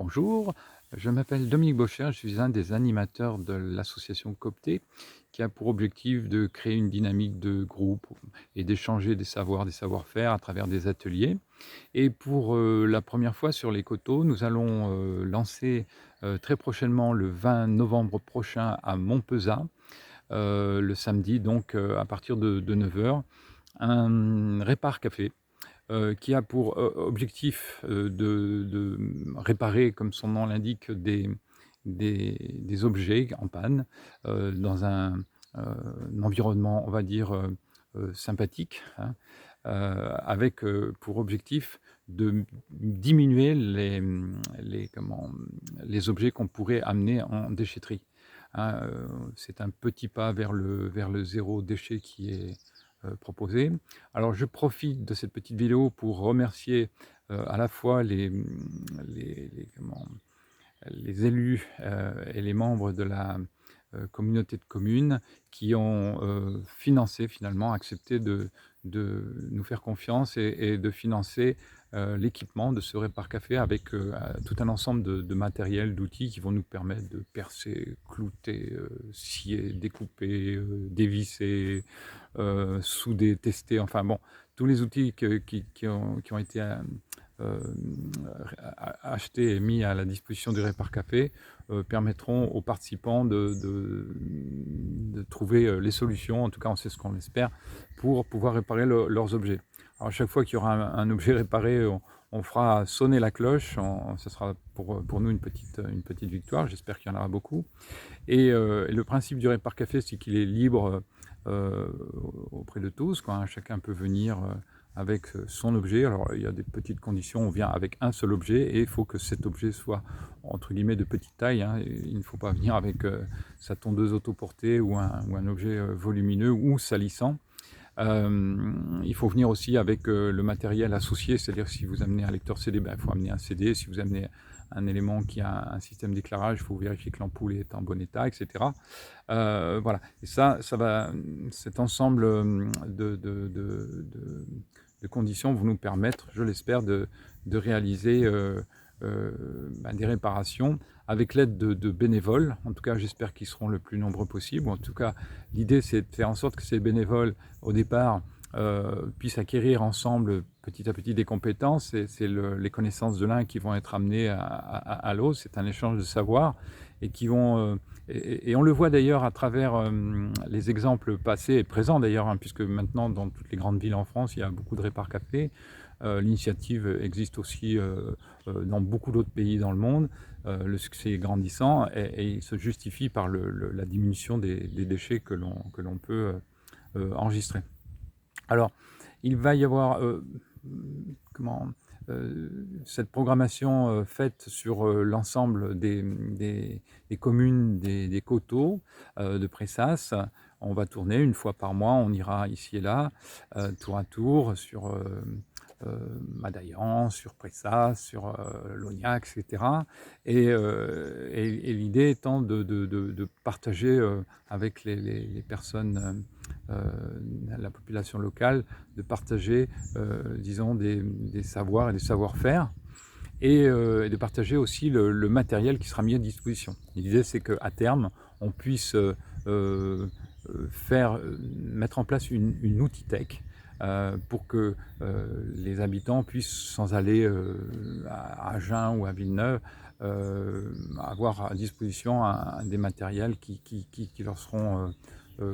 Bonjour, je m'appelle Dominique Bocher, je suis un des animateurs de l'association Copté qui a pour objectif de créer une dynamique de groupe et d'échanger des savoirs, des savoir-faire à travers des ateliers. Et pour la première fois sur les coteaux, nous allons lancer très prochainement, le 20 novembre prochain à Montpezat, le samedi, donc à partir de 9 heures, un Répar Café qui a pour objectif réparer, comme son nom l'indique, des objets en panne dans un environnement, on va dire, sympathique, hein, avec pour objectif de diminuer les objets qu'on pourrait amener en déchetterie. Hein, c'est un petit pas vers le zéro déchet qui est proposé. Alors je profite de cette petite vidéo pour remercier à la fois les élus et les membres de la communauté de communes qui ont financé, finalement, accepté de nous faire confiance et de financer l'équipement de ce Répar Café avec tout un ensemble de matériel, d'outils qui vont nous permettre de percer, clouter, scier, découper, dévisser, souder, tester, enfin bon, tous les outils qui ont été achetés et mis à la disposition du Répar Café permettront aux participants de trouver les solutions, en tout cas on sait ce qu'on espère, pour pouvoir réparer leurs objets. Alors à chaque fois qu'il y aura un objet réparé, on fera sonner la cloche, ce sera pour nous une petite victoire, j'espère qu'il y en aura beaucoup. Et le principe du Répar Café, c'est qu'il est libre auprès de tous, quoi, hein. Chacun peut venir avec son objet. Alors il y a des petites conditions, on vient avec un seul objet et il faut que cet objet soit entre guillemets de petite taille, hein. Il ne faut pas venir avec sa tondeuse autoportée ou un objet volumineux ou salissant. Il faut venir aussi avec le matériel associé, c'est-à-dire si vous amenez un lecteur CD, il faut amener un CD. Si vous amenez un élément qui a un système d'éclairage, il faut vérifier que l'ampoule est en bon état, etc. Voilà. Et cet ensemble de conditions vont nous permettre, je l'espère, de réaliser des réparations avec l'aide de bénévoles. En tout cas, j'espère qu'ils seront le plus nombreux possible. En tout cas, l'idée, c'est de faire en sorte que ces bénévoles, au départ, puissent acquérir ensemble, petit à petit, des compétences. C'est les connaissances de l'un qui vont être amenées à l'autre. C'est un échange de savoir et qui vont... et on le voit d'ailleurs à travers les exemples passés et présents d'ailleurs, hein, puisque maintenant, dans toutes les grandes villes en France, il y a beaucoup de Répar Café. L'initiative existe aussi dans beaucoup d'autres pays dans le monde. Le succès est grandissant et il se justifie par la diminution des déchets que l'on peut enregistrer. Alors, il va y avoir cette programmation faite sur l'ensemble des communes, des coteaux de Pressas. On va tourner une fois par mois, on ira ici et là, tour à tour, sur Madaillan, sur Pressas, sur Lognac, etc. Et l'idée étant de partager avec les personnes, la population locale, de partager, disons, des savoirs et des savoir-faire, et de partager aussi le matériel qui sera mis à disposition. L'idée, c'est qu'à terme, on puisse mettre en place une outitech pour que les habitants puissent, sans aller à Agen ou à Villeneuve, avoir à disposition des matériels qui leur seront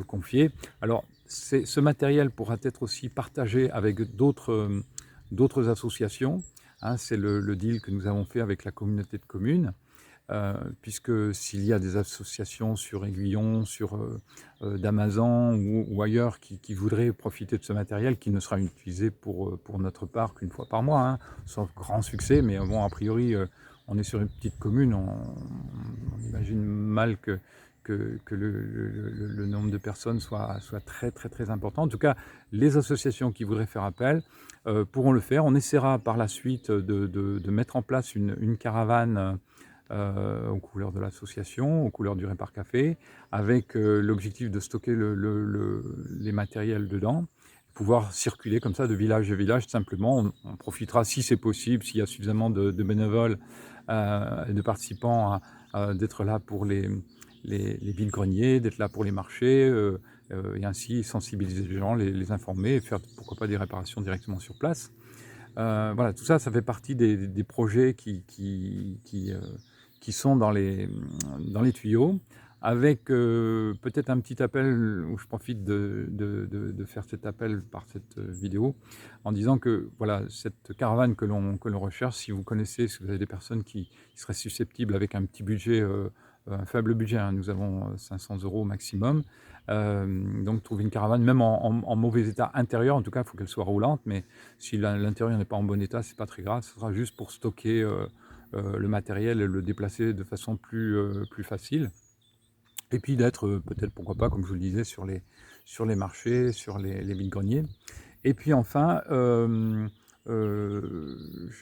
confiés. Alors, ce matériel pourra être aussi partagé avec d'autres associations, hein. C'est le deal que nous avons fait avec la communauté de communes. Puisque s'il y a des associations sur Aiguillon, sur d'Amazon ou ailleurs qui voudraient profiter de ce matériel, qui ne sera utilisé pour notre part qu'une fois par mois, hein, sauf grand succès, mais bon, a priori, on est sur une petite commune, on imagine mal que le nombre de personnes soit très très très important. En tout cas, les associations qui voudraient faire appel pourront le faire. On essaiera par la suite de mettre en place une caravane aux couleurs de l'association, aux couleurs du Répar Café, avec l'objectif de stocker les matériels dedans, pouvoir circuler comme ça de village en village simplement. On profitera, si c'est possible, s'il y a suffisamment de bénévoles et de participants, d'être là pour les vide-greniers, d'être là pour les marchés, et ainsi sensibiliser les gens, les informer et faire pourquoi pas des réparations directement sur place. Voilà, tout ça, ça fait partie des projets qui sont dans les tuyaux, avec peut-être un petit appel où je profite de faire cet appel par cette vidéo, en disant que voilà, cette caravane que l'on recherche, si vous connaissez, si vous avez des personnes qui seraient susceptibles avec un petit budget, un faible budget, hein, nous avons 500 € maximum, donc trouver une caravane, même en mauvais état intérieur, en tout cas, il faut qu'elle soit roulante, mais si l'intérieur n'est pas en bon état, c'est pas très grave, ce sera juste pour stocker le matériel et le déplacer de façon plus facile. Et puis d'être peut-être, pourquoi pas, comme je vous le disais, sur les marchés, sur les vide-greniers. Et puis enfin, je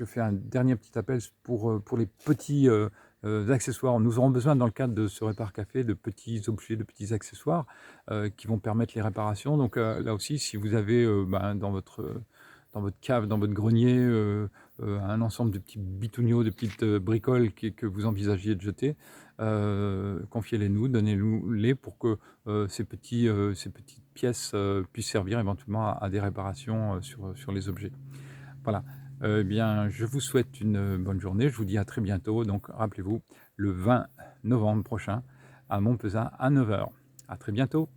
fais un dernier petit appel pour les petits accessoires. Nous aurons besoin, dans le cadre de ce Répare Café, de petits objets, de petits accessoires qui vont permettre les réparations. Donc là aussi, si vous avez dans votre cave, dans votre grenier, un ensemble de petits bitougnaux, de petites bricoles que vous envisagiez de jeter, confiez-les-nous, donnez-nous-les pour que ces petites pièces puissent servir éventuellement à des réparations sur les objets. Voilà. Eh bien, je vous souhaite une bonne journée. Je vous dis à très bientôt. Donc, rappelez-vous, le 20 novembre prochain, à Montpezat, à 9 h. À très bientôt.